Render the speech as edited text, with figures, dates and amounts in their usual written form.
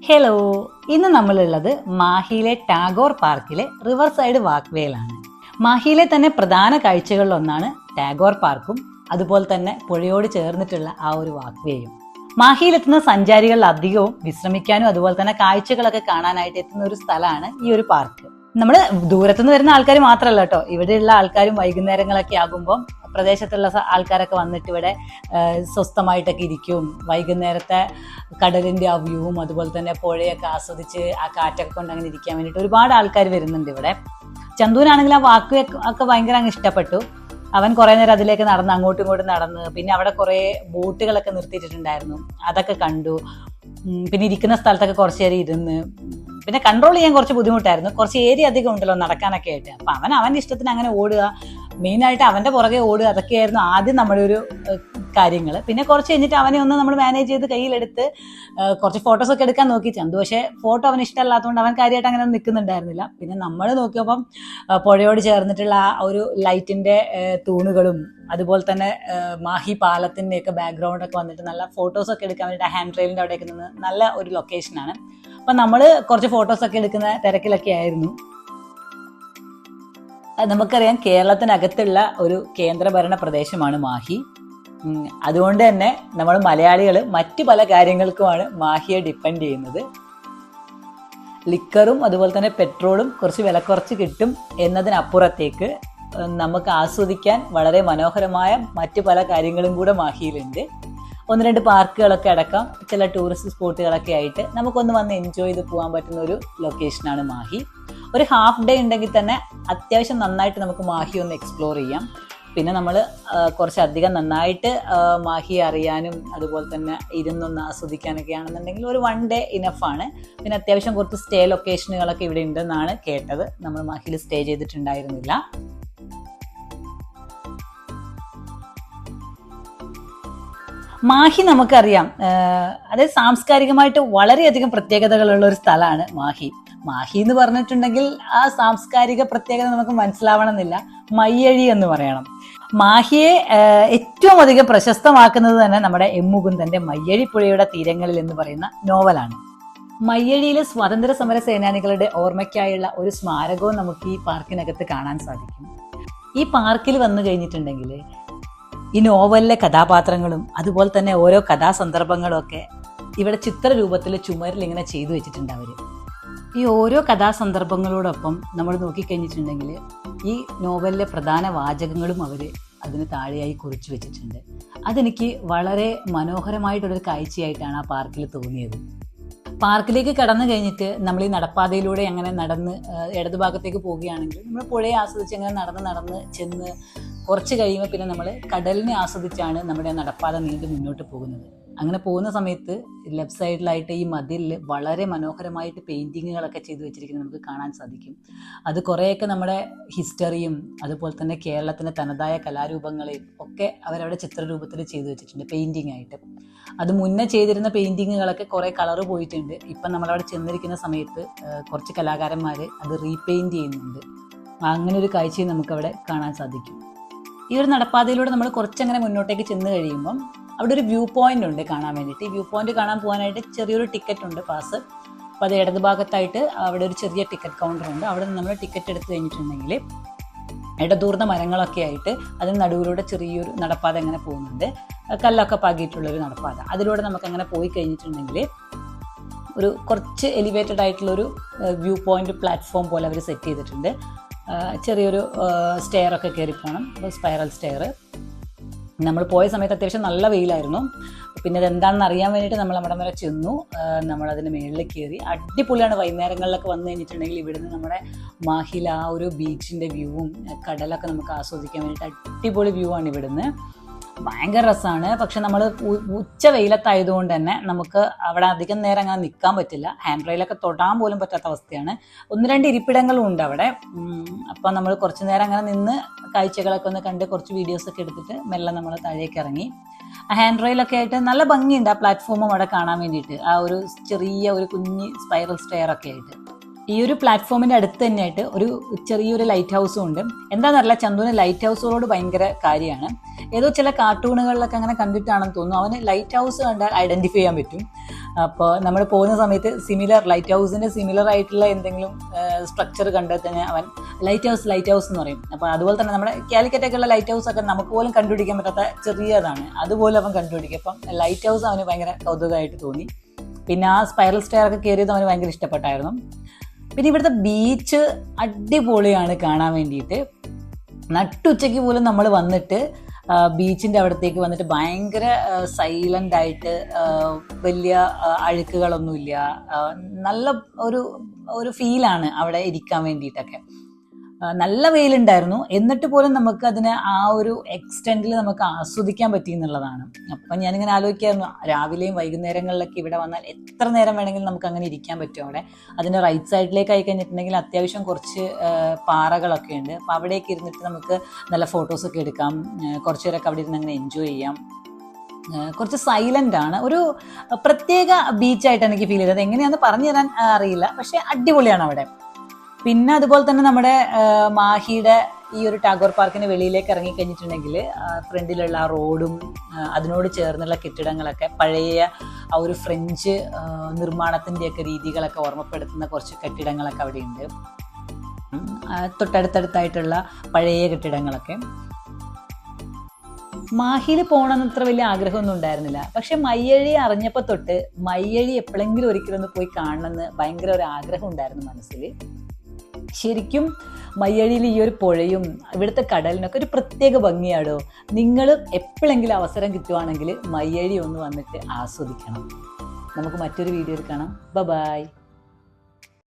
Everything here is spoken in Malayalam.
ഹലോ, ഇന്ന് നമ്മളുള്ളത് മാഹിയിലെ ടാഗോർ പാർക്കിലെ റിവർ സൈഡ് വാക്ക് വേയിലാണ്. മാഹിയിലെ തന്നെ പ്രധാന കാഴ്ചകളിലൊന്നാണ് ടാഗോർ പാർക്കും അതുപോലെ തന്നെ പുഴയോട് ചേർന്നിട്ടുള്ള ആ ഒരു വാക്ക് വേയും. മാഹിയിലെത്തുന്ന സഞ്ചാരികളിൽ അധികവും വിശ്രമിക്കാനും അതുപോലെ തന്നെ കാഴ്ചകളൊക്കെ കാണാനായിട്ട് എത്തുന്ന ഒരു സ്ഥലമാണ് ഈ ഒരു പാർക്ക്. നമ്മൾ ദൂരത്തുനിന്ന് വരുന്ന ആൾക്കാർ മാത്രമല്ല കേട്ടോ, ഇവിടെയുള്ള ആൾക്കാരും വൈകുന്നേരങ്ങളൊക്കെ ആകുമ്പോൾ പ്രദേശത്തുള്ള ആൾക്കാരൊക്കെ വന്നിട്ട് ഇവിടെ സ്വസ്ഥമായിട്ടൊക്കെ ഇരിക്കും. വൈകുന്നേരത്തെ കടലിൻ്റെ ആ വ്യൂവും അതുപോലെ തന്നെ പുഴയൊക്കെ ആസ്വദിച്ച് ആ കാറ്റൊക്കെ കൊണ്ട് അങ്ങനെ ഇരിക്കാൻ വേണ്ടിയിട്ട് ഒരുപാട് ആൾക്കാർ വരുന്നുണ്ട് ഇവിടെ. ചന്തുവിനാണെങ്കിൽ ആ വാക്ക് ഒക്കെ ഭയങ്കര അങ്ങ് ഇഷ്ടപ്പെട്ടു. അവൻ കുറേ നേരം അതിലേക്ക് നടന്ന് അങ്ങോട്ടും ഇങ്ങോട്ടും നടന്ന്, പിന്നെ അവിടെ കുറേ ബോട്ടുകളൊക്കെ നിർത്തിയിട്ടുണ്ടായിരുന്നു, അതൊക്കെ കണ്ടു. പിന്നെ ഇരിക്കുന്ന സ്ഥലത്തൊക്കെ കുറച്ച് നേരം ഇരുന്ന്, പിന്നെ കൺട്രോൾ ചെയ്യാൻ കുറച്ച് ബുദ്ധിമുട്ടായിരുന്നു. കുറച്ച് ഏരിയ അധികം ഉണ്ടല്ലോ നടക്കാനൊക്കെ ആയിട്ട്. അപ്പം അവൻ്റെ ഇഷ്ടത്തിന് അങ്ങനെ ഓടുക, മെയിനായിട്ട് അവൻ്റെ പുറകെ ഓടുക, അതൊക്കെയായിരുന്നു ആദ്യം നമ്മുടെ ഒരു കാര്യങ്ങൾ. പിന്നെ കുറച്ച് കഴിഞ്ഞിട്ട് അവനെ ഒന്ന് നമ്മൾ മാനേജ് ചെയ്ത് കയ്യിലെടുത്ത് കുറച്ച് ഫോട്ടോസൊക്കെ എടുക്കാൻ നോക്കി ചന്തു. പക്ഷേ ഫോട്ടോ അവന് ഇഷ്ടമല്ലാത്തതുകൊണ്ട് അവൻ കാര്യമായിട്ട് അങ്ങനെ ഒന്നും നിൽക്കുന്നുണ്ടായിരുന്നില്ല. പിന്നെ നമ്മൾ നോക്കിയപ്പം പുഴയോട് ചേർന്നിട്ടുള്ള ആ ഒരു ലൈറ്റിൻ്റെ തൂണുകളും അതുപോലെ തന്നെ മാഹി പാലത്തിൻ്റെയൊക്കെ ബാക്ക്ഗ്രൗണ്ടൊക്കെ വന്നിട്ട് നല്ല ഫോട്ടോസൊക്കെ എടുക്കാൻ വേണ്ടിയിട്ട് ഹാൻഡ് റെയിലിൻ്റെ അവിടെയൊക്കെ നിന്ന് നല്ല ഒരു ലൊക്കേഷനാണ്. അപ്പം നമ്മൾ കുറച്ച് ഫോട്ടോസൊക്കെ എടുക്കുന്ന തിരക്കിലൊക്കെ ആയിരുന്നു. നമുക്കറിയാം, കേരളത്തിനകത്തുള്ള ഒരു കേന്ദ്രഭരണ പ്രദേശമാണ് മാഹി. അതുകൊണ്ട് തന്നെ നമ്മൾ മലയാളികൾ മറ്റു പല കാര്യങ്ങൾക്കുമാണ് മാഹിയെ ഡിപ്പെൻഡ് ചെയ്യുന്നത്. ലിക്കറും അതുപോലെ തന്നെ പെട്രോളും കുറച്ച് വില കുറച്ച് കിട്ടും എന്നതിനപ്പുറത്തേക്ക് നമുക്ക് ആസ്വദിക്കാൻ വളരെ മനോഹരമായ മറ്റു പല കാര്യങ്ങളും കൂടെ മാഹിയിലുണ്ട്. ഒന്ന് രണ്ട് പാർക്കുകളൊക്കെ അടക്കം ചില ടൂറിസ്റ്റ് സ്പോട്ടുകളൊക്കെ ആയിട്ട് നമുക്കൊന്ന് വന്ന് എൻജോയ് ചെയ്ത് പോകാൻ പറ്റുന്ന ഒരു ലൊക്കേഷനാണ് മാഹി. ഒരു ഹാഫ് ഡേ ഉണ്ടെങ്കിൽ തന്നെ അത്യാവശ്യം നന്നായിട്ട് നമുക്ക് മാഹി ഒന്ന് എക്സ്പ്ലോർ ചെയ്യാം. പിന്നെ നമ്മൾ കുറച്ചധികം നന്നായിട്ട് മാഹി അറിയാനും അതുപോലെ തന്നെ ഇരുന്നൊന്ന് ആസ്വദിക്കാനൊക്കെ ആണെന്നുണ്ടെങ്കിൽ ഒരു 1 ഡേ ഇനഫാണ്. പിന്നെ അത്യാവശ്യം കുറച്ച് സ്റ്റേ ലൊക്കേഷനുകളൊക്കെ ഇവിടെ ഉണ്ടെന്നാണ് കേട്ടത്. നമ്മൾ മാഹിയിൽ സ്റ്റേ ചെയ്തിട്ടുണ്ടായിരുന്നില്ല. മാഹി നമുക്കറിയാം, അതായത് സാംസ്കാരികമായിട്ട് വളരെയധികം പ്രത്യേകതകളുള്ള ഒരു സ്ഥലമാണ് മാഹി. മാഹി എന്ന് പറഞ്ഞിട്ടുണ്ടെങ്കിൽ ആ സാംസ്കാരിക പ്രത്യേകത നമുക്ക് മനസ്സിലാവണമെന്നില്ല. മയ്യഴി എന്ന് പറയണം. മാഹിയെ ഏറ്റവും അധികം പ്രശസ്തമാക്കുന്നത് തന്നെ നമ്മുടെ എം മുകുന്ദന്റെ മയ്യഴി പുഴയുടെ തീരങ്ങളിൽ എന്ന് പറയുന്ന നോവലാണ്. മയ്യഴിയിലെ സ്വാതന്ത്ര്യ സമര സേനാനികളുടെ ഓർമ്മയ്ക്കായുള്ള ഒരു സ്മാരകവും നമുക്ക് ഈ പാർക്കിനകത്ത് കാണാൻ സാധിക്കും. ഈ പാർക്കിൽ വന്നു കഴിഞ്ഞിട്ടുണ്ടെങ്കിൽ ഈ നോവലിലെ കഥാപാത്രങ്ങളും അതുപോലെ തന്നെ ഓരോ കഥാസന്ദർഭങ്ങളും ഒക്കെ ഇവിടെ ചിത്രരൂപത്തിൽ ചുമരിൽ ഇങ്ങനെ ചെയ്തു വെച്ചിട്ടുണ്ട് അവർ. ഈ ഓരോ കഥാസന്ദർഭങ്ങളോടൊപ്പം നമ്മൾ നോക്കിക്കഴിഞ്ഞിട്ടുണ്ടെങ്കിൽ ഈ നോവലിലെ പ്രധാന വാചകങ്ങളും അവർ അതിന് താഴെയായി കുറിച്ചു വെച്ചിട്ടുണ്ട്. അതെനിക്ക് വളരെ മനോഹരമായിട്ടുള്ളൊരു കാഴ്ചയായിട്ടാണ് ആ പാർക്കിൽ തോന്നിയത്. പാർക്കിലേക്ക് കടന്നു കഴിഞ്ഞിട്ട് നമ്മൾ ഈ നടപ്പാതയിലൂടെ അങ്ങനെ നടന്ന് ഇടതുഭാഗത്തേക്ക് പോവുകയാണെങ്കിൽ നമ്മൾ പുഴയെ ആസ്വദിച്ച് അങ്ങനെ നടന്ന് ചെന്ന് കുറച്ച് കഴിയുമ്പോൾ പിന്നെ നമ്മൾ കടലിനെ ആസ്വദിച്ചാണ് നമ്മുടെ നടപ്പാത നീണ്ടു മുന്നോട്ട് പോകുന്നത്. അങ്ങനെ പോകുന്ന സമയത്ത് ലെഫ്റ്റ് സൈഡിലായിട്ട് ഈ മതിലിൽ വളരെ മനോഹരമായിട്ട് പെയിൻറ്റിങ്ങുകളൊക്കെ ചെയ്തു വെച്ചിരിക്കുന്നത് നമുക്ക് കാണാൻ സാധിക്കും. അത് കുറേയൊക്കെ നമ്മുടെ ഹിസ്റ്ററിയും അതുപോലെ തന്നെ കേരളത്തിൻ്റെ തനതായ കലാരൂപങ്ങളെയും ഒക്കെ അവരവിടെ ചിത്രരൂപത്തിൽ ചെയ്തു വെച്ചിട്ടുണ്ട് പെയിൻറ്റിങ് ആയിട്ട്. അത് മുന്നേ ചെയ്തിരുന്ന പെയിൻറ്റിങ്ങുകളൊക്കെ കുറേ കളറ് പോയിട്ടുണ്ട്. ഇപ്പം നമ്മളവിടെ ചെന്നിരിക്കുന്ന സമയത്ത് കുറച്ച് കലാകാരന്മാർ അത് റീപെയിൻറ്റ് ചെയ്യുന്നുണ്ട്. അങ്ങനെ ഒരു കാഴ്ചയും നമുക്കവിടെ കാണാൻ സാധിക്കും. ഈ ഒരു നടപ്പാതയിലൂടെ നമ്മൾ കുറച്ചങ്ങനെ മുന്നോട്ടേക്ക് ചെന്ന് കഴിയുമ്പം അവിടെ ഒരു വ്യൂ പോയിന്റ് ഉണ്ട് കാണാൻ വേണ്ടിയിട്ട്. ഈ വ്യൂ പോയിന്റ് കാണാൻ പോകാനായിട്ട് ചെറിയൊരു ടിക്കറ്റ് ഉണ്ട്, പാസ്. അപ്പോൾ അത് ഇടത് ഭാഗത്തായിട്ട് അവിടെ ഒരു ചെറിയ ടിക്കറ്റ് കൗണ്ടർ ഉണ്ട്. അവിടെ നിന്ന് നമ്മൾ ടിക്കറ്റ് എടുത്ത് കഴിഞ്ഞിട്ടുണ്ടെങ്കിൽ ഇടതൂർന്ന മരങ്ങളൊക്കെ ആയിട്ട് അതിന് നടുവിലൂടെ ചെറിയൊരു നടപ്പാത അങ്ങനെ പോകുന്നുണ്ട്. കല്ലൊക്കെ പാകിയിട്ടുള്ളൊരു നടപ്പാത. അതിലൂടെ നമുക്കങ്ങനെ പോയി കഴിഞ്ഞിട്ടുണ്ടെങ്കിൽ ഒരു കുറച്ച് എലിവേറ്റഡ് ആയിട്ടുള്ളൊരു വ്യൂ പോയിന്റ് പ്ലാറ്റ്ഫോം പോലെ അവർ സെറ്റ് ചെയ്തിട്ടുണ്ട്. ചെറിയൊരു സ്റ്റെയർ ഒക്കെ കയറി പോകണം, സ്പൈറൽ സ്റ്റെയർ. നമ്മൾ പോയ സമയത്ത് അത്യാവശ്യം നല്ല വെയിലായിരുന്നു. പിന്നെ ഇതെന്താണെന്ന് അറിയാൻ വേണ്ടിയിട്ട് നമ്മൾ അവിടെ വരെ ചെന്നു. നമ്മളതിന് മുകളിൽ കയറി. അടിപൊളിയാണ്. വൈകുന്നേരങ്ങളിലൊക്കെ വന്നു കഴിഞ്ഞിട്ടുണ്ടെങ്കിൽ ഇവിടുന്ന് നമ്മുടെ മാഹിയിൽ ആ ഒരു ബീച്ചിൻ്റെ വ്യൂവും കടലൊക്കെ നമുക്ക് ആസ്വദിക്കാൻ വേണ്ടിയിട്ട് അടിപൊളി വ്യൂ ആണ് ഇവിടുന്ന്. ഭയങ്കര രസമാണ്. പക്ഷെ നമ്മൾ ഉച്ച വെയിലത്തായതുകൊണ്ട് തന്നെ നമുക്ക് അവിടെ അധികം നേരം അങ്ങനെ നിൽക്കാൻ പറ്റില്ല. ഹാൻഡ് റെയിലൊക്കെ തൊടാൻ പോലും പറ്റാത്ത അവസ്ഥയാണ്. 1-2 ഇരിപ്പിടങ്ങളും ഉണ്ട് അവിടെ. അപ്പോൾ നമ്മൾ കുറച്ച് നേരം അങ്ങനെ നിന്ന് കാഴ്ചകളൊക്കെ ഒന്ന് കണ്ട് കുറച്ച് വീഡിയോസൊക്കെ എടുത്തിട്ട് മെല്ലെ നമ്മൾ താഴേക്ക് ഇറങ്ങി. ഹാൻഡ് റെയിലൊക്കെ ആയിട്ട് നല്ല ഭംഗിയുണ്ട് ആ പ്ലാറ്റ്ഫോമും അവിടെ കാണാൻ വേണ്ടിയിട്ട്. ആ ഒരു ചെറിയ ഒരു കുഞ്ഞ് സ്പൈറൽ സ്റ്റെയർ ഒക്കെ ആയിട്ട് ഈ ഒരു പ്ലാറ്റ്ഫോമിൻ്റെ അടുത്ത് തന്നെയായിട്ട് ഒരു ചെറിയൊരു ലൈറ്റ് ഹൗസും ഉണ്ട്. എന്താണെന്നറിയില്ല, ചന്തുവിന് ലൈറ്റ് ഹൗസുകളോട് ഭയങ്കര കാര്യമാണ്. ഏതോ ചില കാർട്ടൂണുകളിലൊക്കെ അങ്ങനെ കണ്ടിട്ടാണെന്ന് തോന്നുന്നു. അവന് ലൈറ്റ് ഹൗസ് കണ്ടാൽ ഐഡൻറ്റിഫൈ ചെയ്യാൻ പറ്റും. അപ്പോൾ നമ്മൾ പോകുന്ന സമയത്ത് ലൈറ്റ് ഹൗസിൻ്റെ സിമിലർ ആയിട്ടുള്ള എന്തെങ്കിലും സ്ട്രക്ചർ കണ്ടാൽ തന്നെ അവൻ ലൈറ്റ് ഹൗസ് എന്ന് പറയും. അപ്പോൾ അതുപോലെ തന്നെ നമ്മുടെ കാലിക്കറ്റൊക്കെയുള്ള ലൈറ്റ് ഹൗസ് ഒക്കെ നമുക്ക് പോലും കണ്ടുപിടിക്കാൻ പറ്റാത്ത ചെറിയതാണ്, അതുപോലെ അവൻ കണ്ടുപിടിക്കും. അപ്പം ലൈറ്റ് ഹൗസ് അവന് ഭയങ്കര കൗതുകമായിട്ട് തോന്നി. പിന്നെ ആ സ്പൈറൽ സ്റ്റെയർ ഒക്കെ കയറിയത് അവന് ഭയങ്കര ഇഷ്ടപ്പെട്ടായിരുന്നു. പിന്നെ ഇവിടുത്തെ ബീച്ച് അടിപൊളിയാണ് കാണാൻ വേണ്ടിയിട്ട്. നട്ടുച്ചയ്ക്ക് പോലും നമ്മൾ വന്നിട്ട് ബീച്ചിൻ്റെ അവിടത്തേക്ക് വന്നിട്ട് ഭയങ്കര സൈലൻ്റ് ആയിട്ട്, വലിയ അഴുക്കുകളൊന്നുമില്ല, നല്ല ഒരു ഫീലാണ് അവിടെ ഇരിക്കാൻ വേണ്ടിയിട്ടൊക്കെ. നല്ല വെയിലുണ്ടായിരുന്നു, എന്നിട്ട് പോലും നമുക്ക് അതിനെ ആ ഒരു എക്സ്റ്റെൻഡിൽ നമുക്ക് ആസ്വദിക്കാൻ പറ്റി എന്നുള്ളതാണ്. അപ്പം ഞാനിങ്ങനെ ആലോചിക്കായിരുന്നു, രാവിലെയും വൈകുന്നേരങ്ങളിലൊക്കെ ഇവിടെ വന്നാൽ എത്ര നേരം വേണമെങ്കിലും നമുക്ക് അങ്ങനെ ഇരിക്കാൻ പറ്റും അവിടെ. അതിൻ്റെ റൈറ്റ് സൈഡിലേക്ക് ആയി കഴിഞ്ഞിട്ടുണ്ടെങ്കിൽ അത്യാവശ്യം കുറച്ച് പാറകളൊക്കെ ഉണ്ട്. അപ്പോൾ അവിടേക്ക് ഇരുന്നിട്ട് നമുക്ക് നല്ല ഫോട്ടോസൊക്കെ എടുക്കാം, കുറച്ച് നേരമൊക്കെ അവിടെ ഇരുന്ന് അങ്ങനെ എൻജോയ് ചെയ്യാം. കുറച്ച് സൈലൻ്റ് ആണ്, ഒരു പ്രത്യേക ബീച്ചായിട്ട് എനിക്ക് ഫീൽ ചെയ്തത്. എങ്ങനെയാണെന്ന് പറഞ്ഞു തരാൻ അറിയില്ല, പക്ഷേ അടിപൊളിയാണ് അവിടെ. പിന്നെ അതുപോലെ തന്നെ നമ്മുടെ മാഹിയുടെ ഈ ഒരു ടാഗോർ പാർക്കിന് വെളിയിലേക്ക് ഇറങ്ങിക്കഴിഞ്ഞിട്ടുണ്ടെങ്കിൽ ഫ്രണ്ടിലുള്ള ആ റോഡും അതിനോട് ചേർന്നുള്ള കെട്ടിടങ്ങളൊക്കെ പഴയ ആ ഒരു ഫ്രഞ്ച് നിർമ്മാണത്തിൻ്റെയൊക്കെ രീതികളൊക്കെ ഓർമ്മപ്പെടുത്തുന്ന കുറച്ച് കെട്ടിടങ്ങളൊക്കെ അവിടെയുണ്ട്. തൊട്ടടുത്തടുത്തായിട്ടുള്ള പഴയ കെട്ടിടങ്ങളൊക്കെ. മാഹിയിൽ പോകണമെന്ന് അത്ര വലിയ ആഗ്രഹമൊന്നും ഉണ്ടായിരുന്നില്ല, പക്ഷെ മയ്യഴി അറിഞ്ഞപ്പോൾ തൊട്ട് മയ്യഴി എപ്പോഴെങ്കിലും ഒരിക്കലൊന്ന് പോയി കാണണമെന്ന് ഭയങ്കര ഒരു ആഗ്രഹം ഉണ്ടായിരുന്നു മനസ്സിൽ. ശരിക്കും മയ്യഴിയിൽ ഈ ഒരു പുഴയും ഇവിടുത്തെ കടലിനൊക്കെ ഒരു പ്രത്യേക ഭംഗിയാടോ. നിങ്ങൾ എപ്പോഴെങ്കിലും അവസരം കിട്ടുവാണെങ്കിൽ മയ്യഴി ഒന്ന് വന്നിട്ട് ആസ്വദിക്കണം. നമുക്ക് മറ്റൊരു വീഡിയോയിൽ കാണാം. ബൈ.